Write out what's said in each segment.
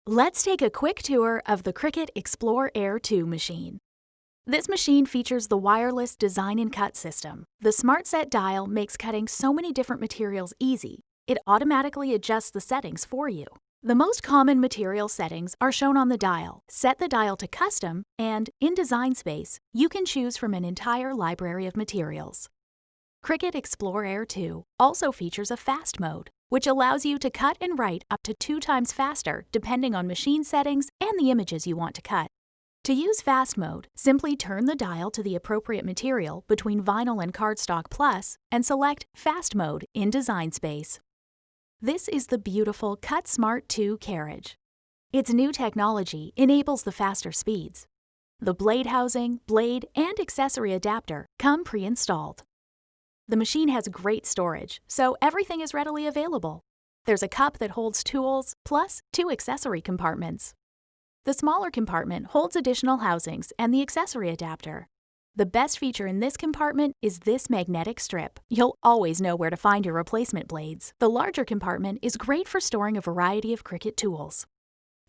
Let's take a quick tour of the Cricut Explore Air 2 machine. This machine features the wireless design and cut system. The Smart Set dial makes cutting so many different materials easy. It automatically adjusts the settings for you. The most common material settings are shown on the dial. Set the dial to custom, and in Design Space, you can choose from an entire library of materials. Cricut Explore Air 2 also features a fast mode, which allows you to cut and write up to 2 times faster depending on machine settings and the images you want to cut. To use fast mode, simply turn the dial to the appropriate material between vinyl and cardstock plus and select Fast Mode in Design Space. This is the beautiful Cut Smart 2 carriage. Its new technology enables the faster speeds. The blade housing, blade, and accessory adapter come pre-installed. The machine has great storage, so everything is readily available. There's a cup that holds tools, plus 2 accessory compartments. The smaller compartment holds additional housings and the accessory adapter. The best feature in this compartment is this magnetic strip. You'll always know where to find your replacement blades. The larger compartment is great for storing a variety of Cricut tools.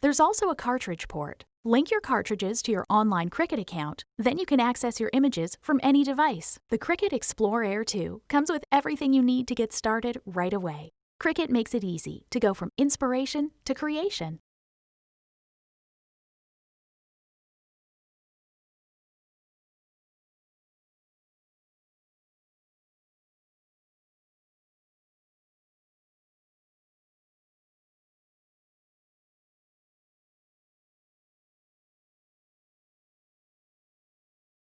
There's also a cartridge port. Link your cartridges to your online Cricut account, then you can access your images from any device. The Cricut Explore Air 2 comes with everything you need to get started right away. Cricut makes it easy to go from inspiration to creation.